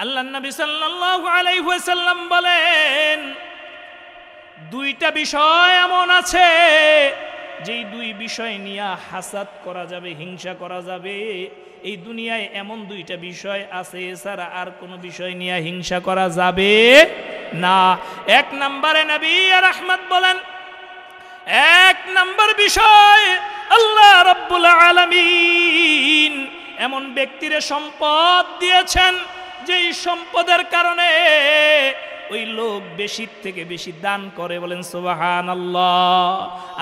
আল্লাহর নবী সাল্লাল্লাহু আলাইহি ওয়াসাল্লাম বলেন, দুইটা বিষয় এমন আছে যেই দুই বিষয় নিয়ে হাসাদ করা যাবে, হিংসা করা যাবে। এই দুনিয়ায় এমন দুইটা বিষয় আছে, এছাড়া আর কোনো বিষয় নিয়ে হিংসা করা যাবে না। এক নম্বরে নবী রাহমাত বলেন, এক নম্বর বিষয় আল্লাহ রাব্বুল আলামিন এমন ব্যক্তিরে সম্পদ দিয়েছেন যেই সম্পদের কারণে ওই লোক বেশি থেকে বেশি দান করে। বলেন সুবহানাল্লাহ,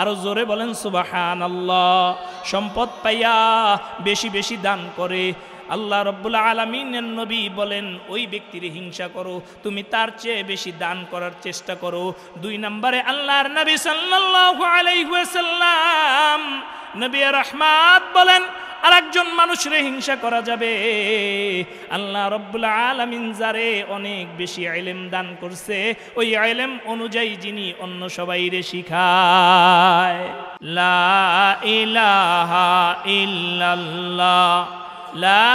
আরো জোরে বলেন সুবহানাল্লাহ। সম্পদ পাইয়া বেশি বেশি দান করে। আল্লাহ রাব্বুল আলামিনের নবী বলেন, ওই ব্যক্তির হিংসা করো, তুমি তার চেয়ে বেশি দান করার চেষ্টা করো। দুই নম্বরে আল্লাহর নবী সাল্লাল্লাহু আলাইহি ওয়াসাল্লাম নবী রাহমাত বলেন, আরেকজন মানুষের হিংসা করা যাবে, আল্লাহ রাব্বুল আলামিন যারে অনেক বেশি ইলম দান করছে, ওই ইলম অনুযায়ী যিনি অন্য সবাইরে শিখায়। লা ইলাহা ইল্লাল্লাহ, লা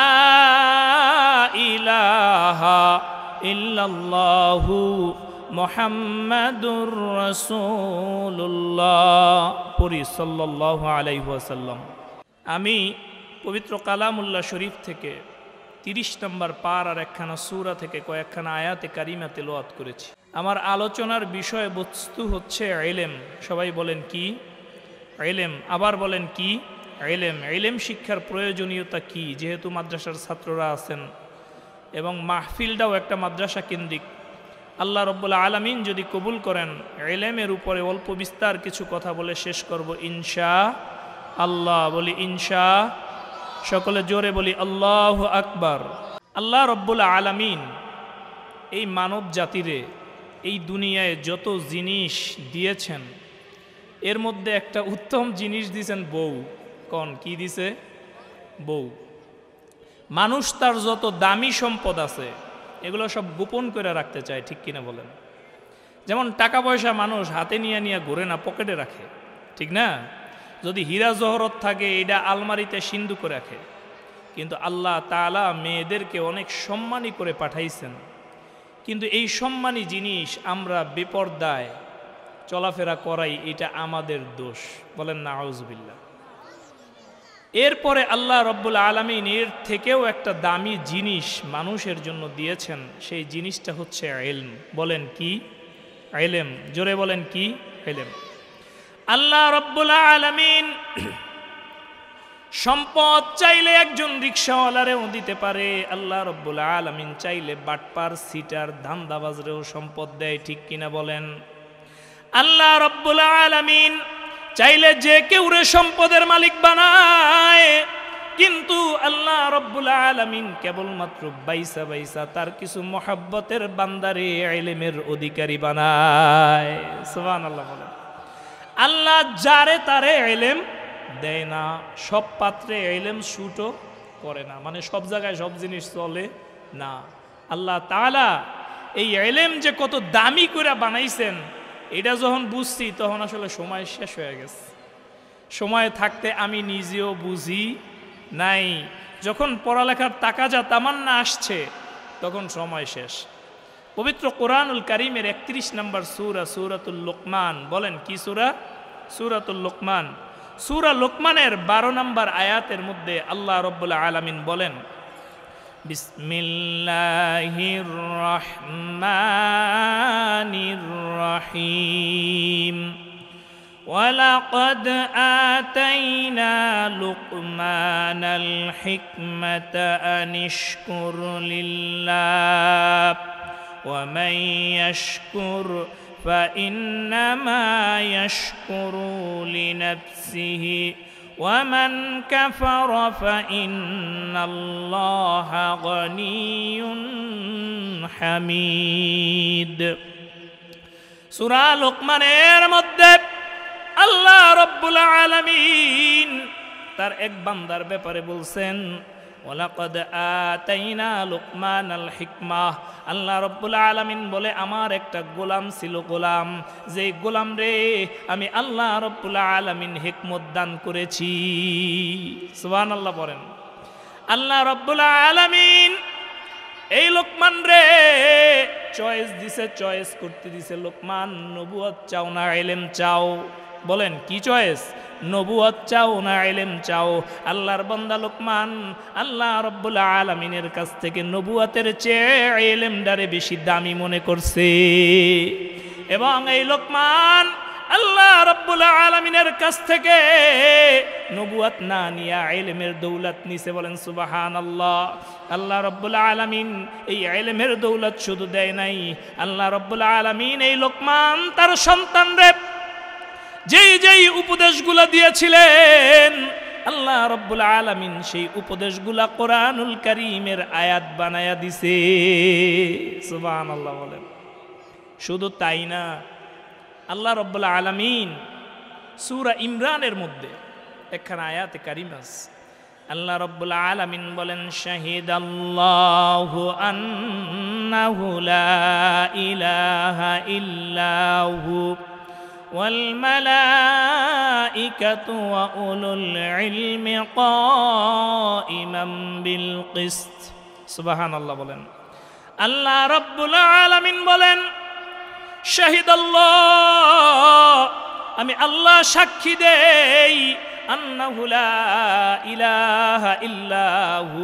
ইলাহা ইল্লাল্লাহু মুহাম্মাদুর রাসূলুল্লাহ। পড়ি সাল্লাল্লাহু আলাইহি ওয়াসাল্লাম। আমি পবিত্র কালামুল্লাহ শরীফ থেকে 30 নম্বর পার আর একখানা সূরা থেকে কয়েকখানা আয়াতে কারিমা তেলাওয়াত করেছি। আমার আলোচনার বিষয়বস্তু হচ্ছে ইলম। সবাই বলেন কি? ইলম। আবার বলেন কি? ইলম। ইলম শিক্ষার প্রয়োজনীয়তা কি, যেহেতু মাদ্রাসার ছাত্ররা আছেন এবং মাহফিলটাও একটা মাদ্রাসা কেন্দ্রিক। আল্লাহ রাব্বুল আলামিন যদি কবুল করেন, ইলমের উপরে অল্প বিস্তার কিছু কথা বলে শেষ করব ইনশাআল্লাহ। বলি ইনশা, সকলে জোরে বলি আল্লাহু আকবার। আল্লাহ রাব্বুল আলামিন এই মানব জাতিরে এই দুনিয়ায় যত জিনিস দিয়েছেন, এর মধ্যে একটা উত্তম জিনিস দিয়েছেন বউ। কোন কি দিছে? বউ। মানুষ তার যত দামি সম্পদ আছে এগুলো সব গোপন করে রাখতে চায়, ঠিক কিনা বলেন? যেমন টাকা পয়সা মানুষ হাতে নিয়ে নিয়ে ঘুরে না, পকেটে রাখে, ঠিক না? যদি হীরা জহরত থাকে এটা আলমারিতে সিন্ধু করে রাখে। কিন্তু আল্লাহ তাআলা মেয়েদেরকে অনেক সম্মানী করে পাঠাইছেন, কিন্তু এই সম্মানী জিনিস আমরা বেপরদায় চলাফেরা করাই, এটা আমাদের দোষ। বলেন না আউযুবিল্লাহ। এরপরে আল্লাহ রাব্বুল আলামিন এর থেকেও একটা দামি জিনিস মানুষের জন্য দিয়েছেন, সেই জিনিসটা হচ্ছে ইলম। বলেন কি? ইলম। জোরে বলেন কি? ইলম। আল্লাহ রাব্বুল আলামিন সম্পদ চাইলে একজন রিকশাওয়ালারেও দিতে পারে। আল্লাহ রাব্বুল আলামিন চাইলে বাটপার, সিটার, ধান্দাবাজরেও সম্পদ দেয়, ঠিক কিনা বলেন? আল্লাহ রাব্বুল আলামিন চাইলে যে কেউরে সম্পদের মালিক বানায়, কিন্তু আল্লাহ রাব্বুল আলামিন কেবলমাত্র বাইসা বাইসা তার কিছু মহব্বতের বান্দারে ইলমের অধিকারী বানায়। সুবহানাল্লাহ বলেন। আল্লাহ যারে তারে ইলম দেয় না, সব পাত্রে ইলম শুটও করে না, মানে সব জায়গায় সব জিনিস চলে না। আল্লাহ তাআলা এই ইলম যে কত দামি করে বানাইছেন, এটা যখন বুঝছি তখন আসলে সময় শেষ হয়ে গেছে। সময় থাকতে আমি নিজেও বুঝি নাই, যখন পড়ালেখার তাকাজা তামান্না আসছে তখন সময় শেষ। পবিত্র কোরআনুল কারীমের 31 নম্বর সূরা, সূরাতুল লুকমান। বলেন কি সূরা? সূরাতুল লুকমান। সূরা লুকমানের 12 নম্বর আয়াতের মধ্যে আল্লাহ রাব্বুল আলামিন বলেন, বিসমিল্লাহির রহমানির রহিম। ওয়ালাকাদ আতাইনা লুকমানাল হিকমাতা আনিশকুর লিল্লাহ ওয়া মান ইয়াশকুর فإنما يشكر لنفسه ومن كفر فإن الله غني حميد। সূরা লুকমানের মধ্যে আল্লাহ রাব্বুল আলামিন তার এক বান্দার ব্যাপারে বলছেন, ওয়ালাকাদ আতাইনা লুকমানাল হিকমাহ। আল্লাহ রাব্বুল আলামিন বলে, আমার একটা গোলাম ছিল, গোলাম, যেই গোলাম রে আমি আল্লাহ রাব্বুল আলামিন হিকমত দান করেছি। সুবহানাল্লাহ বলেন। আল্লাহ রাব্বুল আলামিন এই লোকমান রে চয়েস দিছে, চয়েস করতে দিছে। লোকমান, নবুয়ত চাও না ইলম চাও? বলেন কি চয়েস? নবুয়ত চাও না ইলম চাও? আল্লাহর বান্দা লোকমান আল্লাহ রাব্বুল আলামিনের কাছ থেকে নবুয়তের চেয়ে ইলমটারে বেশি দামি মনে করছে। এবং এই লোকমান আল্লাহ রাব্বুল আলামিনের কাছ থেকে নবুয়ত না নিয়া ইলমের দৌলত নিছে। বলেন সুবহানাল্লাহ। আল্লাহ রাব্বুল আলামিন এই ইলমের দৌলত শুধু দেয় নাই, আল্লাহ রাব্বুল আলামিন এই লোকমান তার সন্তানরে যেই যেই উপদেশগুলো দিয়েছিলেন, আল্লাহ রাব্বুল আলামিন সেই উপদেশগুলা কোরআনুল কারীমের আয়াত বানায়া দিছে। সুবহানাল্লাহ বলেন। শুধু তাই না, আল্লাহ রাব্বুল আলামিন সূরা ইমরানের মধ্যে একখানা আয়াতে কারিমা আছে। আল্লাহ রাব্বুল আলামিন বলেন, শাহিদাল্লাহু আন্নাহু লা ইলাহা ইল্লাহু ওয়াল মালাইকাতু ওয়া উলুল ইলমি কাইমান বিল কিসত। সুবহানাল্লাহ বলেন। আল্লাহ রাব্বুল আলামিন বলেন, শাহিদাল্লাহ, আমি আল্লাহ সাক্ষী দেই, আন্নাহু লা ইলাহা ইল্লাহু,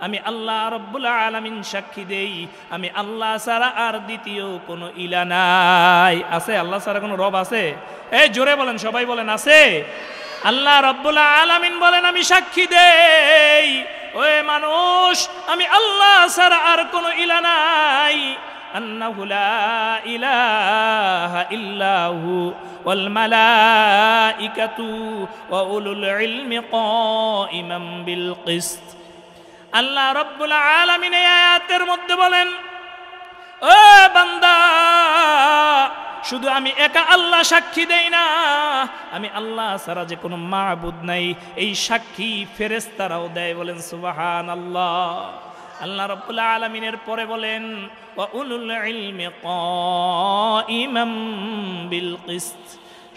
আমি আল্লাহ রাব্বুল আলামিন সাক্ষী দেই, আমি আল্লাহ ছাড়া আর দ্বিতীয় কোনো ইলা নাই। আছে আল্লাহ ছাড়া কোনো রব আছে? এই জোরে বলেন, সবাই বলেন আছে। আল্লাহ রাব্বুল আলামিন বলেন, আমি সাক্ষী দেই ওই মানুষ, আমি আল্লাহ ছাড়া আর কোনো ইলা নাই। আন্নাহু লা ইলাহা ইল্লাহু ওয়াল মালাইকাতু ওয়া উলুল ইলমি কাইমান বিল কিসত। আল্লাহ রাব্বুল আলামিন এই আয়াতের মধ্যে বলেন, ও বান্দা, শুধু আমি একা আল্লাহ সাক্ষী দেই না, আমি আল্লাহ ছাড়া যে কোনো মাবুদ নাই, এই সাক্ষী ফেরেশতারাও দেয়। বলেন সুবহানাল্লাহ। আল্লাহ রাব্বুল আলামিনের পরে বলেন, ওয়া উলুল ইলমি কাইমান বিল কিসত।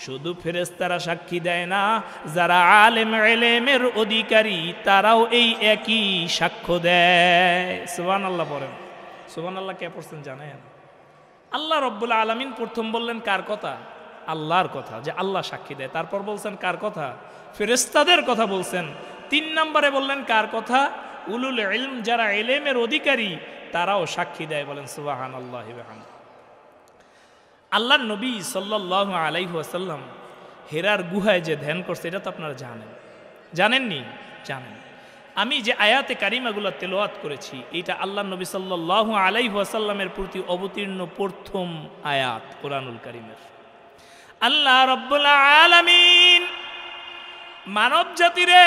শুধু ফেরেশতারা সাক্ষী দেয় না, যারা আলেম ইলমের অধিকারী তারাও এই একই সাক্ষ্য দেয়। সুবহানাল্লাহ পড়েন। সুবহানাল্লাহ কে পড়ছেন জানেন? আল্লাহ রাব্বুল আলামিন প্রথম বললেন কার কথা? আল্লাহর কথা, যে আল্লাহ সাক্ষী দেয়। তারপর বলছেন কার কথা? ফেরেশতাদের কথা বলছেন। 3 নম্বরে বললেন কার কথা? উলুল ইলম, যারা ইলমের অধিকারী তারাও সাক্ষী দেয়। বলেন সুবহানাল্লাহ। আল্লাহর নবী সাল্লাল্লাহু আলাইহি ওয়াসাল্লাম হেরার গুহায় যে ধ্যান করছে, এটা তো আপনারা জানেন। জানেননি? জানেন। আমি যে আয়াতে কারিমাগুলো তেলাওয়াত করেছি, এটা আল্লাহর নবী সাল্লাল্লাহু আলাইহি ওয়াসাল্লামের প্রতি অবতীর্ণ প্রথম আয়াত কোরআনুল কারীমের। আল্লাহ রাব্বুল আলামিন মানব জাতিরে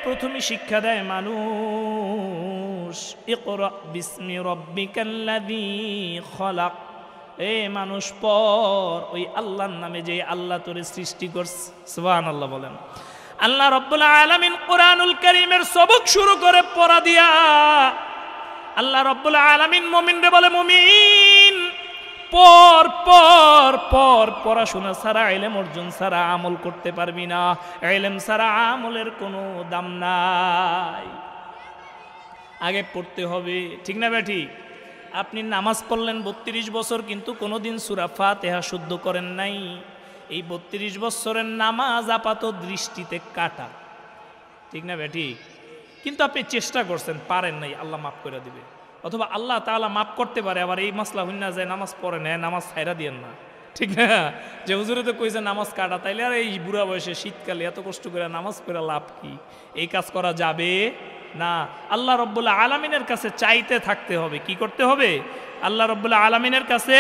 প্রথমে শিক্ষা দেয়, মানুষ ইকরা বিসমি রাব্বিকাল্লাযী খলাক। এ মানুষ পর ওই আল্লাহর নামে, যে আল্লাহ তোরে সৃষ্টি করছে। সুবহানাল্লাহ বলেন। আল্লাহ রাব্বুল আলামিন কোরআনুল কারীমের সবক শুরু করে পড়া দিয়া আল্লাহ রাব্বুল আলামিন মুমিনরে বলে, মুমিন পর পর পর পড়াশোনা ছাড়া, ইলম অর্জন ছাড়া আমল করতে পারবি না। ইলম ছাড়া আমলের কোনো দাম নাই। আগে পড়তে হবে, ঠিক না বেঠি? আপনি নামাজ পড়লেন 32 বছর, কিন্তু কোনোদিন সূরা ফাতিহা শুদ্ধ করেন নাই। এই 32 বছরের নামাজ আপাত দৃষ্টিতে কাটা, ঠিক না বেঠি? কিন্তু আপনি চেষ্টা করছেন, পারেন নাই, আল্লাহ মাফ করে দিবে। অথবা আল্লাহ তাআলা মাফ করতে পারে। আবার এই মাসলা হইনা যায় নামাজ পড়ে না, নামাজ ছাইরা দিয়েন না, ঠিক না? যে হুজুরে তো কইছে নামাজ কাটা, তাইলে আর এই বুড়া বয়সে শীতকালে এত কষ্ট করে নামাজ পড়া লাভ কি? এই কাজ করা যাবে না। আল্লাহ রাব্বুল আলামিনের কাছে চাইতে থাকতে হবে। কি করতে হবে? আল্লাহ রাব্বুল আলামিনের কাছে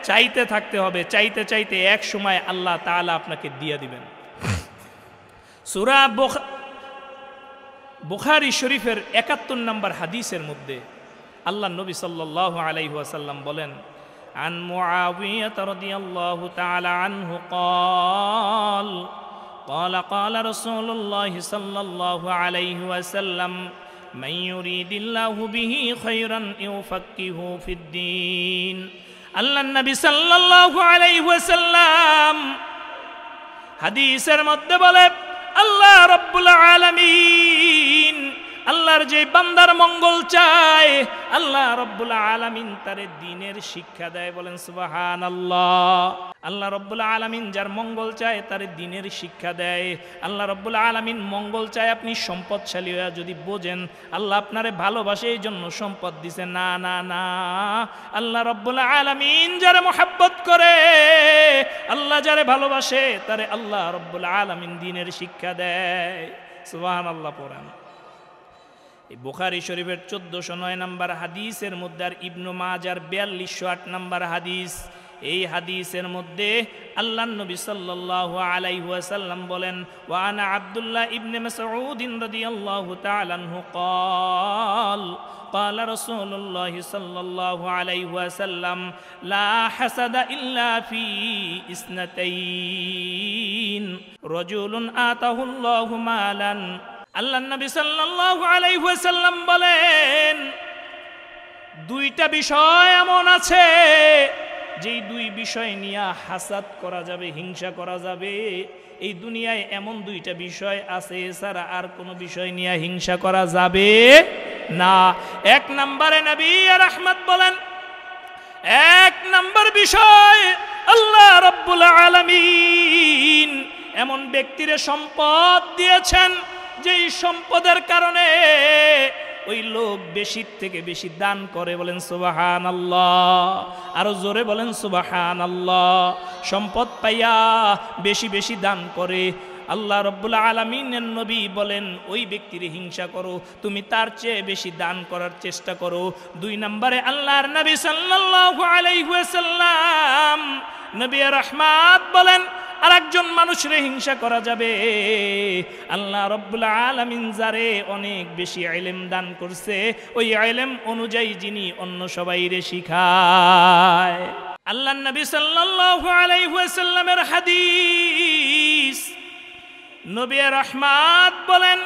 চাইতে থাকতে হবে। চাইতে চাইতে এক সময় আল্লাহ তাআলা আপনাকে দিয়ে দিবেন। সূরা বুখারী শরীফের ৭১ নম্বর হাদিসের মধ্যে আল্লাহ নবী সাল্লাল্লাহু আলাইহি ওয়াসাল্লাম বলেন, আন মুআবিয়া রাদিয়াল্লাহু তাআলা আনহু قال قال رسول الله صلى الله عليه وسلم من يريد الله به خيرا يفقهه في الدين। আল্লাহ নবী সাল্লাল্লাহু আলাইহি ওয়াসাল্লাম হাদিসের মধ্যে বলে, আল্লাহ রাব্বুল আলামিন আল্লাহর যে বান্দার মঙ্গল চায় আল্লাহ রব্বুল আলামিন তারে দ্বীনের শিক্ষা দেয়। বলেন সুবহানাল্লাহ। আল্লাহ রব্বুল আলামিন যার মঙ্গল চায় তারে দ্বীনের শিক্ষা দেয়। আল্লাহ রব্বুল আলামিন মঙ্গল চায় আপনি সম্পদশালী হয়ে যদি বোঝেন আল্লাহ আপনারে ভালোবাসে এই জন্য সম্পদ দিছে, না না না, আল্লাহ রব্বুল আলামিন যারে মুহাব্বত করে, আল্লাহ যারে ভালোবাসে তারে আল্লাহ রব্বুল আলামিন দ্বীনের শিক্ষা দেয়। সুবহানাল্লাহ পড়েন। এই বুখারী শরীফের 1409 নম্বর হাদিসের মধ্যে আর ইবনু মাজার 4208 নম্বর হাদিস, এই হাদিসের মধ্যে আল্লাহর নবী সাল্লাল্লাহু আলাইহি ওয়াসাল্লাম বলেন, ওয়া আনা আব্দুল্লাহ ইবনে মাসউদ রাদিয়াল্লাহু তাআলা আনহু قال قال رسول الله صلى الله عليه وسلم لا حسد إلا في اثنتين رجل آتاه الله مالا। আল্লাহর নবী সাল্লাল্লাহু আলাইহি ওয়াসাল্লাম বলেন দুইটা বিষয় এমন আছে যেই দুই বিষয় নিয়ে হাসাদ করা যাবে, হিংসা করা যাবে। এই দুনিয়ায় এমন দুইটা বিষয় আছে, এছাড়া আর কোনো বিষয় নিয়ে হিংসা করা যাবে না। এক নম্বরে নবী রাহমাত বলেন, এক নম্বর বিষয় আল্লাহ রাব্বুল আলামিন এমন ব্যক্তিরে সম্পদ দিয়েছেন যেই সম্পদের কারণে ওই লোক বেশি থেকে বেশি দান করে। বলেন সুবহানাল্লাহ, আরো জোরে বলেন সুবহানাল্লাহ। সম্পদ পাইয়া বেশি বেশি দান করে। আল্লাহ রাব্বুল আলামিনের নবী বলেন ওই ব্যক্তির হিংসা করো, তুমি তার চেয়ে বেশি দান করার চেষ্টা করো। দুই নম্বরে আল্লাহর নবী সাল্লাল্লাহু আলাইহি ওয়াসাল্লাম নবী রাহমাত বলেন আরেকজন মানুষের হিংসা করা যাবে আল্লাহ রাব্বুল আলামিন যারে অনেক বেশি ইলম দান করছে ওই ইলম অনুযায়ী যিনি অন্য সবাইরে শিখায়। আল্লাহর নবী সাল্লাল্লাহু আলাইহি ওয়াসাল্লামের হাদিস, নবী রাহমাত বলেন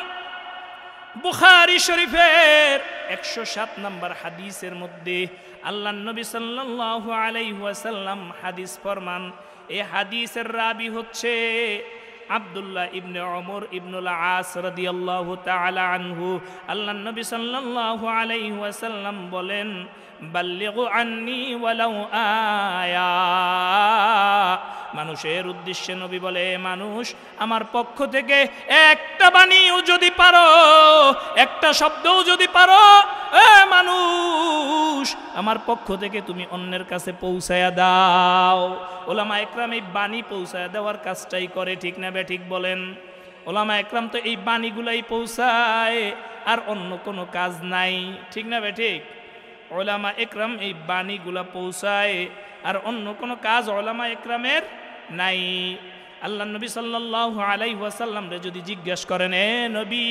বুখারী শরীফের 107 নম্বর হাদিসের মধ্যে আল্লাহর নবী সাল্লাল্লাহু আলাইহি ওয়াসাল্লাম হাদিস ফরমান, এই হাদিসের রাবি হচ্ছে আব্দুল্লাহ ইবনে ওমর ইবনুল আস রাদিয়াল্লাহু তাআলা আনহু। আল্লাহর নবী সাল্লাল্লাহু আলাইহি ওয়াসাল্লাম বলেন বাল্লিগু আন্নী ওয়ালাউ আয়া। মানুষের উদ্দেশ্যে নবী বলে, মানুষ আমার পক্ষ থেকে একটা বাণীও যদি পারো, একটা শব্দও যদি পারো, মানুষ আমার পক্ষ থেকে তুমি অন্যের কাছে পৌঁছায়া দাও। ওলামা একরাম এই বাণী পৌঁছায়া দেওয়ার কাজটাই করে, ঠিক না ঠিক বলেন? ওলামা একরাম তো এই বাণীগুলাই পৌঁছায়, আর অন্য কোনো কাজ নাই, ঠিক না ঠিক? ওলামা একরাম এই বাণীগুলা পৌঁছায়, আর অন্য কোনো কাজ ওলামা একরামের নাই। আল্লাহ নবী সাল্লাল্লাহু আলাইহি ওয়াসাল্লাম রে যদি জিজ্ঞেস করেন, এ নবী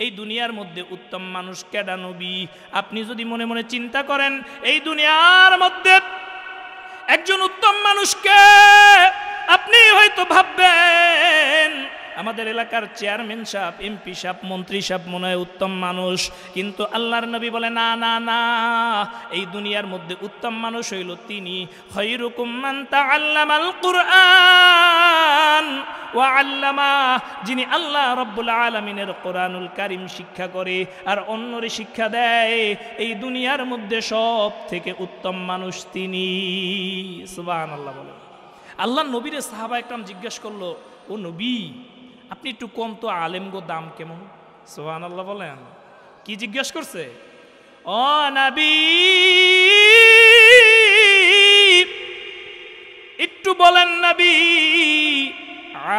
এই দুনিয়ার মধ্যে উত্তম মানুষ কেডা নবী, আপনি যদি মনে মনে চিন্তা করেন এই দুনিয়ার মধ্যে একজন উত্তম মানুষকে, আপনি হয়তো ভাববেন আমাদের এলাকার চেয়ারম্যান সাহেব, এমপি সাহেব, মন্ত্রী সাহেব মনে হয় উত্তম মানুষ। কিন্তু আল্লাহর নবী বলে না না না, এই দুনিয়ার মধ্যে উত্তম মানুষ হইল তিনি, খায়রুকুম মান তাআল্লামাল কুরআন ওয়া আল্লামা, যিনি আল্লাহ রাব্বুল আলামিনের কোরআনুল কারীম শিক্ষা করে আর অন্যরে শিক্ষা দেয়। এই দুনিয়ার মধ্যে সব থেকে উত্তম মানুষ তিনি। সুবহানাল্লাহ বলেন। আল্লাহর নবীরে সাহাবা একরাম জিজ্ঞেস করলো, ও নবী আপনি একটু কম তো, আলেম গো দাম কেমন? সুবহানাল্লাহ বলেন। কি জিজ্ঞেস করছে? ও নবী একটু বলেন নবী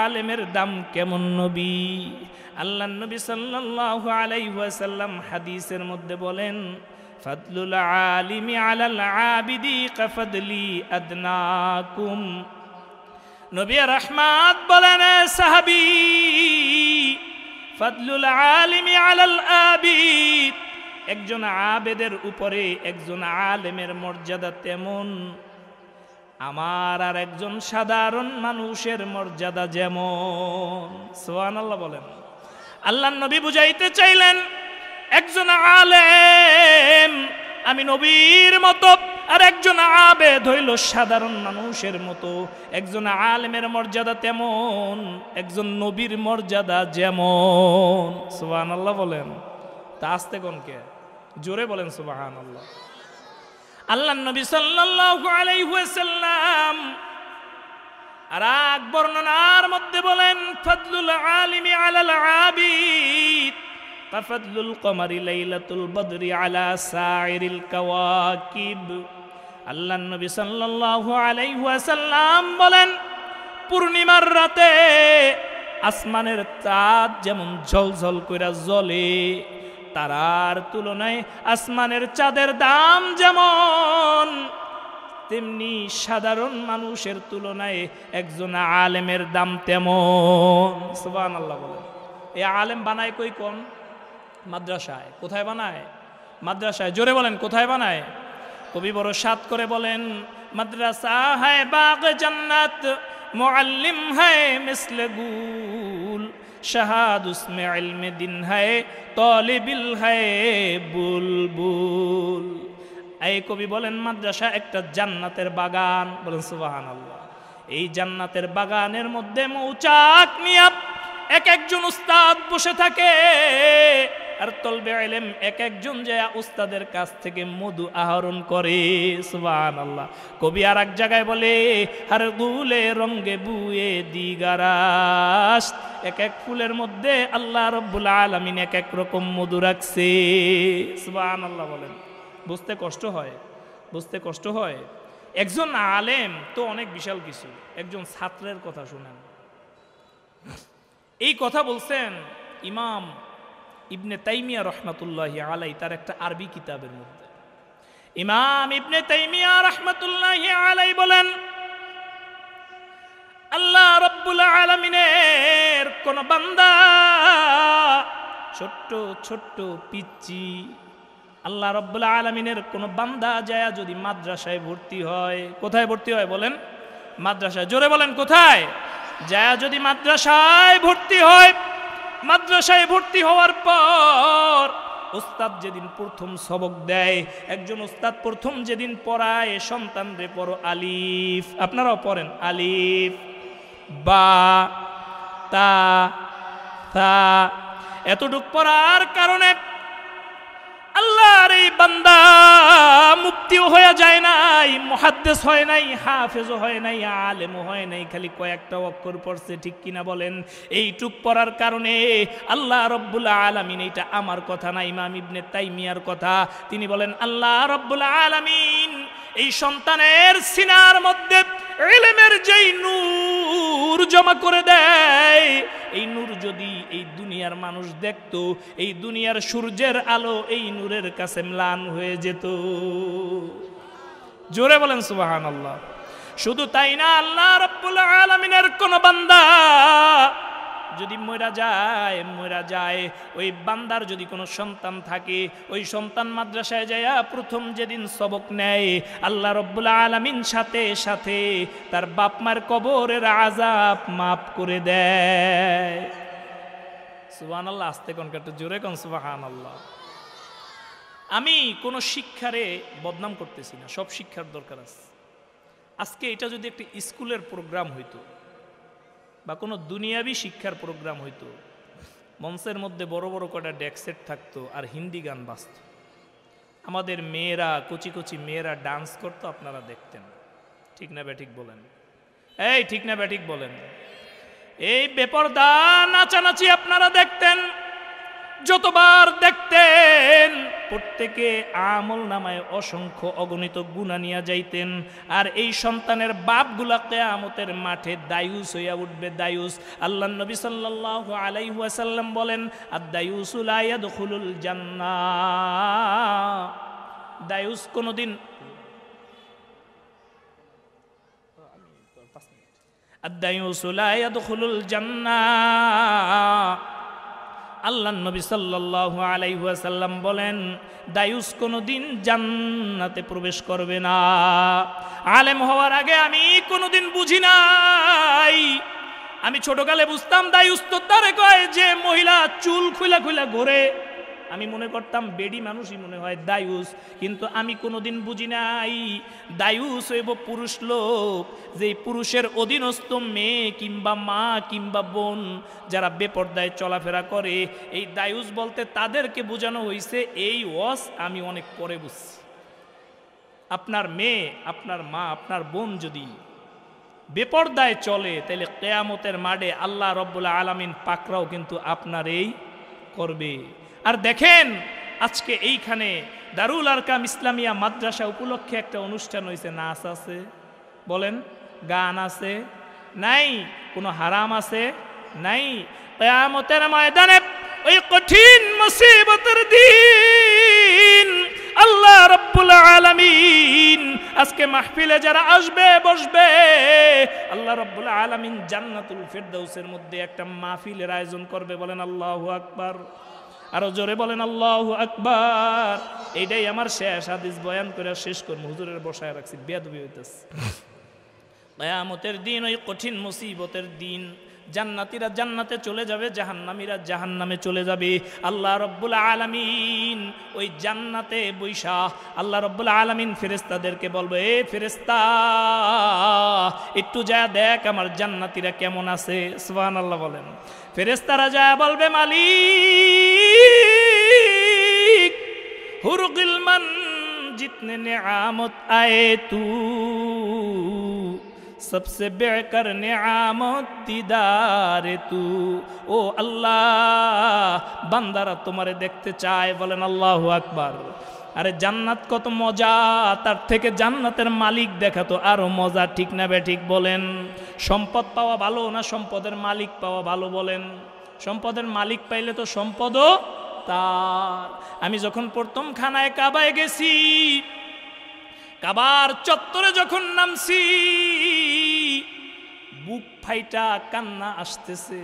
আলেমের দাম কেমন নবী? আল্লাহর নবী সাল্লাল্লাহু আলাইহি ওয়াসাল্লাম হাদিসের মধ্যে বলেন, ফাদলুল আলিমি আলাল আবিদি কাফাদলি আদনাকুম। নবী রাহমাত বলেন, সাহাবী ফাদলুল আলিমি আলাল আবিদ, একজন আবেদের উপরে একজন আলেমের মর্যাদা তেমন আমার আর একজন সাধারণ মানুষের মর্যাদা যেমন। সুবহানাল্লাহ বলেন। আল্লাহর নবী বুঝাইতে চাইলেন একজন আলেম আর আমি নবীর মতো, আর একজন আবেদ হইল সাধারণ মানুষের মতো। একজন আলেমের মর্যাদা তেমন, একজন নবীর মর্যাদা যেমন। সুবহানাল্লাহ বলেন। তা আস্তে কোনকে, জোরে বলেন সুবহানাল্লাহ। আল্লাহর নবী সাল্লাল্লাহু আলাইহি ওয়াসাল্লাম আর এক বর্ণনার মধ্যে বলেন, ফাদলুল আলিমি আলাল আবিদ কাফাদলুল কমারি লাইলাতুল বদরি আলা সাইরিল কাওয়াকিব। আল্লাহর নবী সাল্লাল্লাহু আলাইহি ওয়াসাল্লাম বলেন, পূর্ণিমার রাতে আসমানের চাঁদ যেমন ঝলঝল কইরা জ্বলে, তারার তুলনায় আসমানের চাঁদের দাম যেমন, তেমনি সাধারণ মানুষের তুলনায় একজন আলেমের দাম তেমন। সুবহানাল্লাহ বলেন। এই আলেম বানায় কই কোন? মাদ্রাসায়। কোথায় বানায়? মাদ্রাসায়। জোরে বলেন, কোথায় বানায়? কবি বড় সাত করে বলেন, মাদ্রাসা হ্যায় বাগ জান্নাত, মুআল্লিম হ্যায় মিসলে গুল, শাহাদ উসমে ইলমে দিন হ্যায়, তালিবিল হ্যায় বুলবুল। এই কবি বলেন, মাদ্রাসা একটা জান্নাতের বাগান। বলেন সুবহানাল্লাহ। এই জান্নাতের বাগানের মধ্যে মৌচাক নিয়ে এক একজন উস্তাদ বসে থাকে, আর তলবে ইলম এক একজন যে উস্তাদের কাছ থেকে মধু আহরণ করে। সুবহানাল্লাহ। কবি আর এক জায়গায় বলে, হর গুলে রঙ্গে বুয়ে দিগারাস, এক এক ফুলের মধ্যে আল্লাহ রাব্বুল আলামিন এক এক রকম মধু রাখছে। সুবহানাল্লাহ বলেন। বুঝতে কষ্ট হয়, বুঝতে কষ্ট হয়। একজন আলেম তো অনেক বিশাল কিছু, একজন ছাত্রের কথা শুনেন। এই কথা বলছেন ইমাম ইবনে তাইমিয়া রাহমাতুল্লাহি আলাইহি তার একটা আরবি কিতাবের মধ্যে। ইমাম ইবনে তাইমিয়া রাহমাতুল্লাহি আলাইহি বলেন, আল্লাহ রাব্বুল আলামিনের কোন বান্দা ছোট্ট ছোট্ট পিচ্চি, আল্লাহ রাব্বুল আলামিনের কোন বান্দা যায় যদি মাদ্রাসায় ভর্তি হয়, কোথায় ভর্তি হয় বলেন? মাদ্রাসায়। জোরে বলেন, কোথায়? যায় যদি মাদ্রাসায় ভর্তি হয়, মাদ্রাসায় ভর্তি হওয়ার পর উস্তাদ যেদিন প্রথম সবক দেয়, একজন উস্তাদ প্রথম যেদিন পড়ায় সন্তানরে পড়ো আলিফ, আপনারাও পড়েন আলিফ বা তা তা, এতটুক পড়ার কারণে আল্লাহর এই বান্দা মুফতিও হয়ে যায় নাই, মুহাদ্দিস হয় নাই, হাফেজও হয় নাই, আলেমও হয় নাই, খালি কয়েকটা অক্ষর পড়ছে। ঠিক কিনা বলেন? এইটুক পড়ার কারণে আল্লাহ রাব্বুল আলামিন, এটা আমার কথা না, ইমাম ইবনে তাইমিয়ার কথা, তিনি বলেন আল্লাহ রাব্বুল আলামিন এই সন্তানের সিনার মধ্যে ইলমের যেই নূর জমা করে দেয়, এই নূর যদি এই দুনিয়ার মানুষ দেখতো, এই দুনিয়ার সূর্যের আলো এই নূরের কাছে ম্লান হয়ে যেত। জোরে বলেন সুবহানাল্লাহ। শুধু তাই না, আল্লাহ রাব্বুল আলামিনের কোন বান্দা যদি মরা যায়, ওই বান্দার যদি কোনো সন্তান থাকে, ওই সন্তান মাদ্রাসায় যায় প্রথম যেদিন সবক নেয়, আল্লাহ রাব্বুল আলামিন সাথে সাথে তার বাপ মার কবরের আযাব মাফ করে দেয়। সুবহানাল্লাহ। আস্তে কোন একটু জোরে কোন সুবহানাল্লাহ। আমি কোনো শিক্ষারে বদনাম করতেছি না, সব শিক্ষার দরকার আছে। আজকে এটা যদি একটা স্কুলের প্রোগ্রাম হইতো বা কোনো দুনিয়াবি শিক্ষার প্রোগ্রাম হইতো, মঞ্চের মধ্যে বড় বড় কটা ডেস্ক থাকতো আর হিন্দি গান বাজতো, আমাদের মেয়েরা, কচি কচি মেয়েরা ডান্স করতো, আপনারা দেখতেন। ঠিক না ব্যাঠিক বলেন? এই ঠিক না ব্যাঠিক বলেন? এই বেপরদা নাচানাচি আপনারা দেখতেন। যতবার দেখতেন প্রত্যেকে আমল নামায় অসংখ্য অগণিত গুনাহ নিয়ে যাইতেন। আর এই সন্তানের বাপগুলা কিয়ামতের মাঠে দায়ুস হইয়া উঠবে, দায়ুস। আল্লাহর নবী সাল্লাল্লাহু আলাইহি ওয়াসাল্লাম বলেন, আদ-দায়ুসু লা ইয়াদখুলুল জান্নাহ, দায়ুস কোনদিন আদ-দায়ুসু লা ইয়াদখুলুল জান্নাহ। আল্লাহর নবী সাল্লাল্লাহু আলাইহি ওয়াসাল্লাম বলেন, দায়ুস কোনোদিন জান্নাতে প্রবেশ করবে না। আলেম হওয়ার আগে আমি কোনোদিন বুঝি নাই। আমি ছোটকালে বুঝতাম দায়ুস তো তারে কয় যে মহিলা চুল খুলা খুলা ঘোরে, আমি মনে করতাম বেডি মানুষই মনে হয় দায়ুস, কিন্তু আমি কোনোদিন বুঝি নাই দায়ুস হইব পুরুষ লোক, যে পুরুষের অধীনস্থ মেয়ে কিংবা মা কিংবা বোন যারা বেপর্দায় চলাফেরা করে, এই দায়ুস বলতে তাদেরকে বোঝানো হয়েছে। এই ওয়াজ আমি অনেক পরে বুঝছি। আপনার মেয়ে, আপনার মা, আপনার বোন যদি বেপর্দায় চলে, তাহলে কিয়ামতের মাঠে আল্লাহ রব্বুল আলামিন পাকড়াও কিন্তু আপনার এই করবে। আর দেখেন আজকে এইখানে দারুল আরকাম ইসলামিয়া মাদ্রাসা উপলক্ষে একটা অনুষ্ঠান হয়েছে, নাচ আছে, বলেন, গান আছে, নাই কোনো হারাম আছে, নাই। কিয়ামতের ময়দানে ওই কঠিন মুসিবতের দিন আল্লাহ রব্বুল আলামিন আজকে মাহফিলে যারা আসবে বসবে, আল্লাহ রব্বুল আলামিন জান্নাতুল ফিরদাউসের মধ্যে একটা মাহফিলের আয়োজন করবে। বলেন আল্লাহু আকবার, আরো জোরে বলেন আল্লাহু আকবার। এইটাই আমার শেষ হাদিস বয়ান করে শেষ করব, হুজুরের বসায় রাখছি, বেয়াদবি হইতেছে। কিয়ামতের দিন, ওই কঠিন মুসিবতের দিন, জান্নাতীরা জান্নাতে চলে যাবে, জাহান্নামীরা জাহান্নামে চলে যাবে। আল্লাহ রব্বুল আলামিন ওই জান্নাতে বৈশা আল্লাহ রব্বুল আলামিন ফেরেশতাদেরকে বলবে, এ ফেরেশতা একটু যা দেখ আমার জান্নাতীরা কেমন আছে। সুবহানাল্লাহ বলেন। ফেরেশতারা যা বলবে, মালিক হুরগিলমান জিতনে নেআমত আয়ে তু सबसे बेहतर नेआमत दीदार तू। ও আল্লাহ, বান্দারা তোমারে দেখতে চায়। বলেন আল্লাহু আকবার। আরে জান্নাত কত মজা, তার থেকে জান্নাতের মালিক দেখা তো আরো মজা, ঠিক না বে ঠিক? বলেন, সম্পদ পাওয়া ভালো না সম্পদের মালিক পাওয়া ভালো? বলেন, সম্পদের মালিক পাইলে তো সম্পদও তার। আমি যখন প্রথম খানায় কাবায় গেছি, কাবার চত্বরে যখন নামছি, বুক ফাইটা কান্না আসতেছে,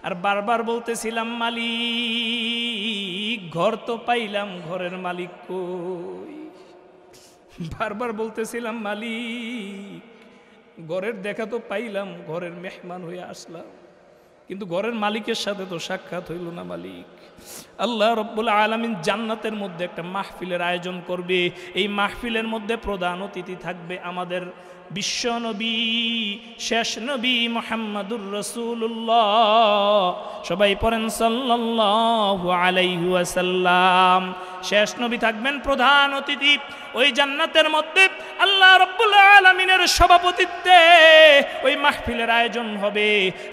আর বারবার বলতেছিলাম, মালিক ঘর তো পাইলাম, ঘরের মালিক কই? বারবার বলতেছিলাম, মালিক ঘরের দেখা তো পাইলাম, ঘরের মেহমান হয়ে আসলাম, কিন্তু ঘরের মালিকের সাথে তো সাক্ষাৎ হইল না। মালিক আল্লাহ রব্বুল আলামিন জান্নাতের মধ্যে একটা মাহফিলের আয়োজন করবে। এই মাহফিলের মধ্যে প্রধান অতিথি থাকবে আমাদের বিশ্ব নবী, শেষ নবী মুহাম্মাদুর রাসূলুল্লাহ। সবাই পড়েন সাল্লাল্লাহু আলাইহি ওয়াসাল্লাম। শেষ নবী থাকবেন প্রধান অতিথি। ওই জান্নাতের মধ্যে আল্লাহ রাব্বুল আলামিনের সভাপতিত্বে ওই মাহফিলের আয়োজন হবে।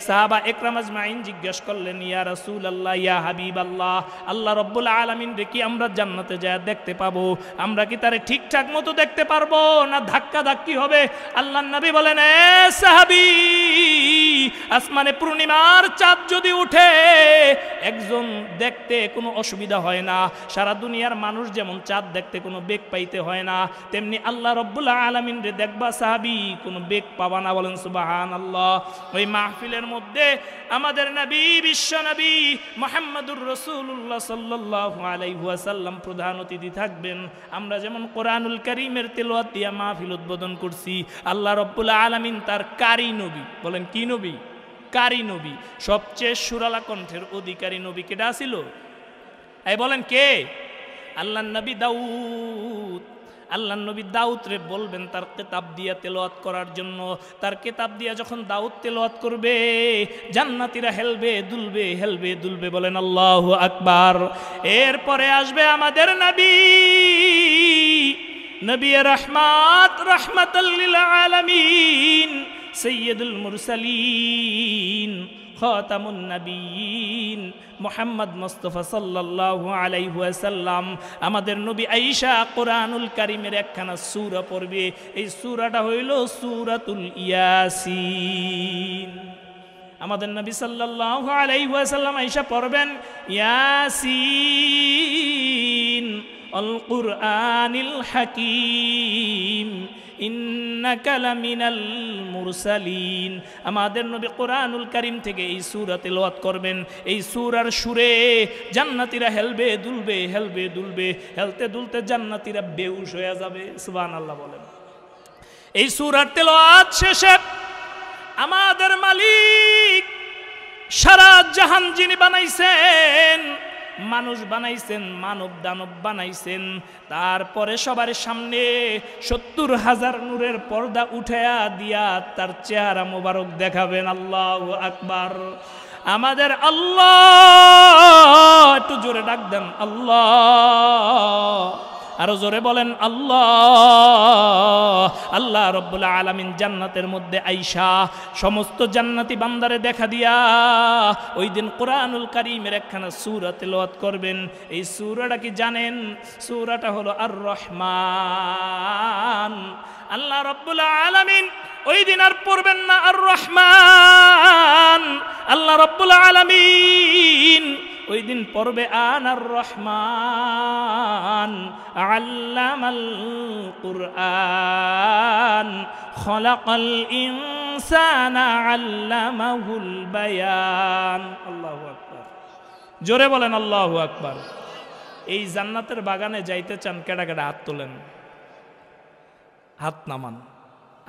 সাহাবা একরাম আজমাইন জিজ্ঞেস করলেন, ইয়া রাসূলুল্লাহ, ইয়া হাবিবাল্লাহ, আল্লাহ রাব্বুল আলামিন রে কি আমরা জান্নাতে যায় দেখতে পাবো? আমরা কি তারে ঠিকঠাক মতো দেখতে পারবো, না ধাক্কা ধাক্কি হবে? আল্লাহর নবী বলেন, এ সাহাবী, আসমানে পূর্ণিমার চাঁদ যদি উঠে একজন দেখতে কোনো অসুবিধা হয় না। সারা দুনিয়ার মানুষ যেমন চাঁদ দেখতে কোনো বেগ পাইতে হয় না, তেমনি আল্লাহ রব্বুল আলামিন রে দেখবা সাহাবী কোনো বেগ পাবা না। বলেন সুবহানাল্লাহ। ওই মাহফিলের মধ্যে আমাদের নবী, বিশ্ব নবী মুহাম্মাদুর রাসূলুল্লাহ সাল্লাল্লাহু আলাইহি ওয়াসাল্লাম প্রধান অতিথি থাকবেন। আমরা যেমন কোরআনুল কারীমের তেলাওয়াত দিয়া মাহফিল উদ্বোধন করছি, আল্লাহ রব্বুল আলামিন তার কারি নবী, বলেন কি নবী? কারি নবী, সবচেয়ে সুরালা কণ্ঠের অধিকারী নবী কেডা ছিল? এই বলেন কে? আল্লাহর নবী দাউদ। আল্লাহর নবী দাউদ রে বলবেন তার কিতাব দিয়া তেলাওয়াত করার জন্য। তার কিতাব দিয়া যখন দাউদ তেলাওয়াত করবে, জান্নাতীরা হেলবে দুলবে, হেলবে দুলবে। বলেন আল্লাহু আকবার। এরপরে আসবে আমাদের নবী, নবী রহমাত, রাহমাতাল লিল আলামিন, সৈয়দুল মুরসালিন, খাতামুন নবীন, মুহাম্মদ মুস্তাফা সাল্লাল্লাহু আলাইহি ওয়াসাল্লাম। আমাদের নবী আয়েশা কোরআনুল কারীমের একখানা সূরা পড়বে। এই সূরাটা হইল সূরাতুল ইয়াসিন। আমাদের নবী সাল্লাল্লাহু আলাইহি ওয়াসাল্লাম আয়েশা পড়বেন, ইয়াসিন আল কুরআনিল হাকীম ইন্নাকা লামিনাল মুরসালিন। আমাদের নবী কোরআনুল কারীম থেকে এই সূরা তেলাওয়াত করবেন। এই সূরার সুরে জান্নাতীরা হেলবে দুলবে, হেলবে দুলবে, হেলতে দুলতে জান্নাতীরা বেহুশ হয়ে যাবে। সুবহানাল্লাহ বলেন। এই সূরার তেলাওয়াত শেষে আমাদের মালিক, সারা জাহান যিনি বানাইছেন, মানুষ বানাইছেন, মানব দানব বানাইছেন, তারপরে সবার সামনে 70,000 নূরের পর্দা উঠায়া দিয়া তার চেহারা মোবারক দেখাবেন। আল্লাহু আকবার। আমাদের আল্লাহ, একটু জোরে ডাক দেন আল্লাহ, আরো জোরে বলেন আল্লাহ। আল্লাহ রব্বুল আলামিন জান্নাতের মধ্যে আইসা সমস্ত জান্নাতি বান্দারে দেখা দিয়া ওই দিন কোরআনুল কারীমের একখানা সূরা তেলাওয়াত করবেন। এই সূরাটা কি জানেন? সূরাটা হলো আর রহমান। আল্লাহ রব্বুল আলামিন ওই দিন আর পড়বেন না আর রহমান, আল্লাহ রব্বুল আলামিন ওই দিন পড়বে আনার রহমান আল্লামাল কুরআন খলাকাল ইনসানা আল্লামাহুল বায়ান। আল্লাহু আকবার। জোরে বলেন আল্লাহু আকবার। এই জান্নাতের বাগানে যাইতে চান? কেডা কেডা হাত তোলেন, হাত নামান।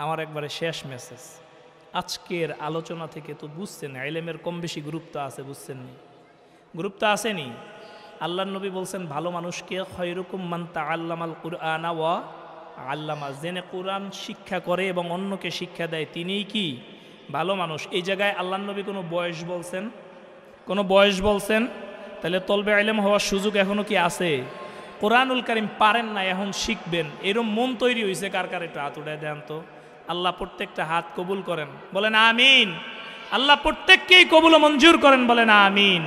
আমার একবারে শেষ মেসেজ। আজকের আলোচনা থেকে তো বুঝছেন ইলমের কম বেশি গুরুত্ব আছে, বুঝছেন নি? গুরুত্ব আসেনি? আল্লাহর নবী বলছেন ভালো মানুষকে খয়রুকুম মান তাআল্লামাল কুরআনা ওয়া আল্লামা, জেনে কোরআন শিক্ষা করে এবং অন্যকে শিক্ষা দেয়, তিনিই কি ভালো মানুষ। এই জায়গায় আল্লাহর নবী কোনো বয়স বলছেন? কোনো বয়স বলছেন? তাহলে তলবে ইলম হওয়ার সুযোগ এখনো কি আছে? কোরআনুল কারীম পারেন না, এখন শিখবেন, এরকম মন তৈরি হয়েছে কার কার? একটু হাত উঠায় দেন তো। আল্লাহ প্রত্যেকটা হাত কবুল করেন, বলেন আমিন। আল্লাহ প্রত্যেককেই কবুল মঞ্জুর করেন, বলেন আমিন।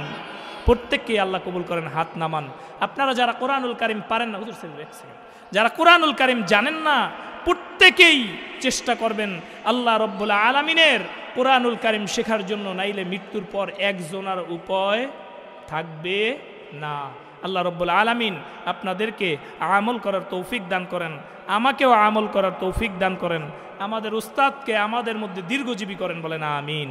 প্রত্যেককেই আল্লাহ কবুল করেন। হাত নামান। আপনারা যারা কোরআনুল কারীম পারেন না, হুজুর এক সেকেন্ড, যারা কোরআনুল কারীম জানেন না, প্রত্যেকেই চেষ্টা করবেন আল্লাহ রব্বুল আলামিনের কোরআনুল কারীম শেখার জন্য, নাইলে মৃত্যুর পর একজনের উপায় থাকবে না। আল্লাহ রব্বুল আলামিন আপনাদেরকে আমল করার তৌফিক দান করেন, আমাকেও আমল করার তৌফিক দান করেন, আমাদের উস্তাদকে আমাদের মধ্যে দীর্ঘজীবী করেন, বলেন আমিন।